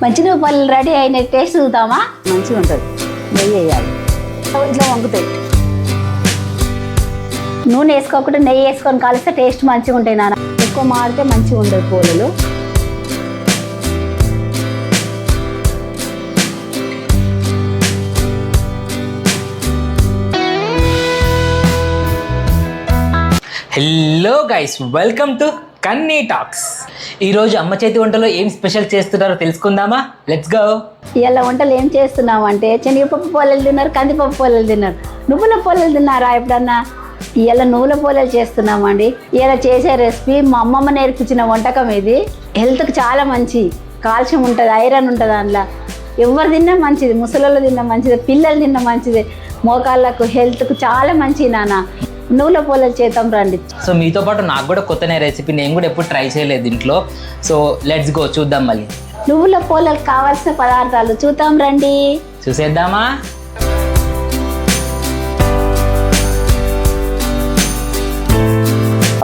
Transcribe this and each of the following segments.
మంచిగా పళ్ళు రెడీ అయిన టేస్ట్ చూద్దామా? మంచిగా ఉంటుంది. నెయ్యి వేయాలి, ఇట్లా వంగుతాయి. నూనె వేసుకోకుండా నెయ్యి వేసుకొని కలిస్తే టేస్ట్ మంచిగా ఉంటాయి నాన్న. ఎక్కువ మాడితే మంచిగా ఉండదు పూలలు. Hello guys, welcome to Kanni talks. ఈరోజు అమ్మ చేతి వంటలో ఏం స్పెషల్ చేస్తున్నారో తెలుసుకుందామా? Let's go. ఇలా వంటలు ఏం చేస్తున్నావు అంటే శనగపప్పు పోలేలు తిన్నారు, కందిపప్పు పోలేలు తిన్నారు, నువ్వుల పోలేలు తిన్నారా ఎప్పుడన్నా? ఇలా నువ్వుల పోలేలు చేస్తున్నామండి. ఇలా చేసే రెసిపీ మా అమ్మమ్మ నేర్పించిన వంటకం ఇది. హెల్త్కి చాలా మంచి, కాల్షియం ఉంటుంది, ఐరన్ ఉంటుంది దాంట్లో. ఎవరు తిన్నా మంచిది, ముసలోళ్ళు తిన్నా మంచిది, పిల్లలు తిన్నా మంచిది, మోకాళ్ళకు హెల్త్కు చాలా మంచి నాన్న. నువ్వుల పోలేలు చేద్దాం రండి. సో మీతో పాటు నాకు కూడా కొత్తనే రెసిపీ, నేను కూడా ఎప్పుడు ట్రై చేయలేదు ఇంట్లో. సో లెట్స్ గో, చూద్దాం. మళ్ళీ నువ్వుల పోలేలకు కావాల్సిన పదార్థాలు చూద్దాం రండి. చూసేద్దామా?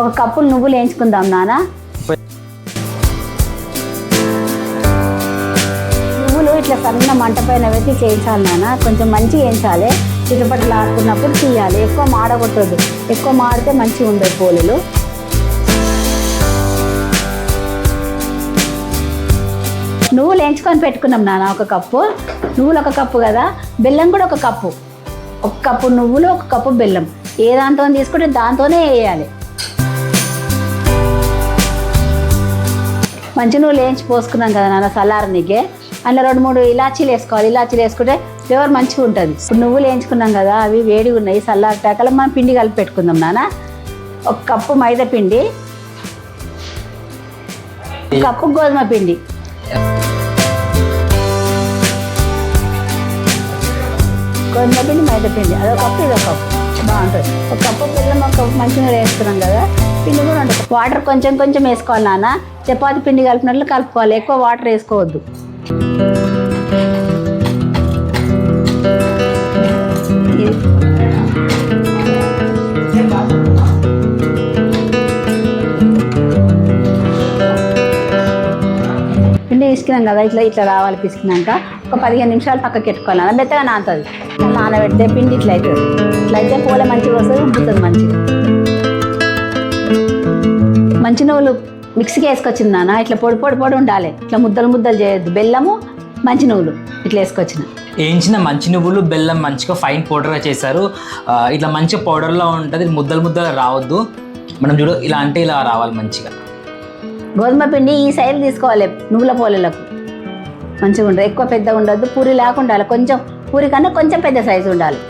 ఒక కప్పు నువ్వులు వేయించుకుందాం నాన్న. నువ్వులు ఇట్లా సన్న మంట పైన పెట్టి చేయించాలి నాన్న. కొంచెం మంచిగా వేయించాలి, చిటపట్లు ఆడుకున్నప్పుడు తీయాలి. ఎక్కువ మాడగొట్టదు, ఎక్కువ మాడితే మంచిగా ఉండదు పోలేలు. నువ్వులు వేయించుకొని పెట్టుకున్నాం నాన్న. ఒక కప్పు నువ్వులు, ఒక కప్పు కదా. బెల్లం కూడా ఒక కప్పు. ఒక కప్పు నువ్వులు, ఒక కప్పు బెల్లం. ఏ దాంతో తీసుకుంటే దాంతోనే వేయాలి. మంచి నువ్వులు వేయించి పోసుకున్నాం కదా నాన్న చల్లారనీకే. అందులో 2-3 ఇలాచీలు వేసుకోవాలి. ఇలాచీలు వేసుకుంటే ఫ్లేవర్ మంచిగా ఉంటుంది. ఇప్పుడు నువ్వులు వేయించుకున్నాం కదా, అవి వేడిగా ఉన్నాయి. చల్లారిటాకలో మనం పిండి కలిపి పెట్టుకుందాం నాన్న. ఒక కప్పు మైదా పిండి, ఒక కప్పు గోధుమ పిండి, గోధుమ పిండి మైదా పిండి అదొక కప్పు, ఇదొక కప్పు. బాగుంటుంది. ఒక కప్పు బెల్లం, ఒక కప్పు మంచిగా వేసుకున్నాం కదా. పిండి కూడా ఉంటుంది. వాటర్ కొంచెం కొంచెం వేసుకోవాలి నాన్న. చపాతి పిండి కలిపినట్లు కలుపుకోవాలి, ఎక్కువ వాటర్ వేసుకోవద్దు. పిండి తీసుకున్నాం కదా, ఇట్లా ఇట్లా రావాలి. పిసికినాక ఒక 15 నిమిషాలు పక్కకి పెట్టుకోవాలి నాన్న. మెత్తగా నానుతుంది. నానబెడితే పిండి ఇట్లా అవుతుంది. ఇట్లా అయితే పూల మంచిగా వస్తుంది, ఉబ్బుతుంది మంచిగా. మంచి నువ్వులు మిక్సీకి వేసుకొచ్చింది నాన్న. ఇట్లా పొడి పొడి పొడి ఉండాలి, ఇట్లా ముద్దలు ముద్దలు చేయొద్దు. బెల్లము, మంచి నువ్వులు ఇట్లా వేసుకొచ్చిన. వేయించిన మంచి నువ్వులు, బెల్లం మంచిగా ఫైన్ పౌడర్గా చేశారు. ఇట్లా మంచిగా పౌడర్లో ఉంటుంది, ముద్దలు ముద్దలు రావద్దు. మనం చూడు, ఇలా అంటే ఇలా రావాలి మంచిగా. గోధుమ పిండి ఈ సైజు తీసుకోవాలి నువ్వుల పోలేలకు. మంచిగా ఉండదు, ఎక్కువ పెద్దగా ఉండద్దు. పూరి లేకుండా ఉండాలి, కొంచెం పూరి కన్నా కొంచెం పెద్ద సైజు ఉండాలి.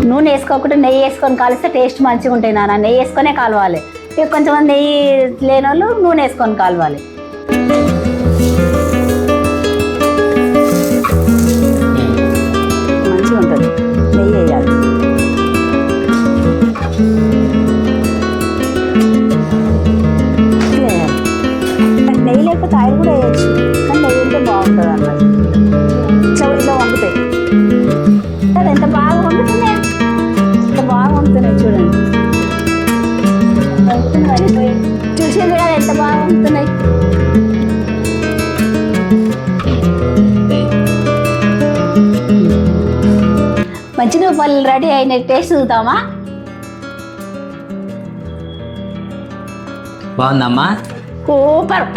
నూనె వేసుకోకుండా నెయ్యి వేసుకొని కాలిస్తే టేస్ట్ మంచిగా ఉంటాయి నాన్న. నెయ్యి వేసుకొనే కాలవాలి. ఇక కొంచెంమంది నెయ్యి లేని వాళ్ళు నూనె వేసుకొని కాలవాలి. మంచిగా ఉంటుంది. నెయ్యి వేయాలి. నెయ్యి లేకపోతే ఆయిల్ కూడా వేయచ్చు, కానీ నెయ్యి ఉంటే బాగుంటుంది అన్నమాట. ఇట్లా ఇట్లా వండుతాయి. ఎంత బాగా వండుతున్నాయి, ఎంత బాగా వండుతున్నాయి చూడండి. చూసింది కదా ఎంత బాగా వండుతున్నాయి. మంచిగా పళ్ళు రెడీ అయిన టేస్ట్ చూద్దామా? బాగుందమ్మా? సూపర్.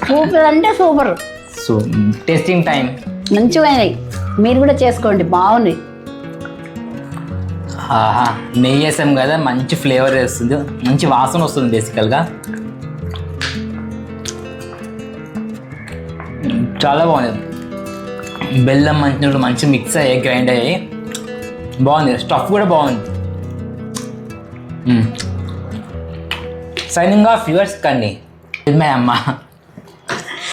సూపర్ అంటే సూపర్. Tasting time. మంచిగా అయినాయి. మీరు కూడా చేసుకోండి, బాగున్నాయి. ఆహా నెయ్యి వేసాం కదా మంచి ఫ్లేవర్ వేస్తుంది, మంచి వాసన వస్తుంది బేసికల్గా. చాలా బాగుంది. బెల్లం మంచి మంచి మిక్స్ అయ్యాయి, గ్రైండ్ అయ్యాయి, బాగుంది. స్టఫ్ కూడా బాగుంది. సైనింగ్ ఆఫ్ యువర్స్ కన్నీ ఇది మై అమ్మ.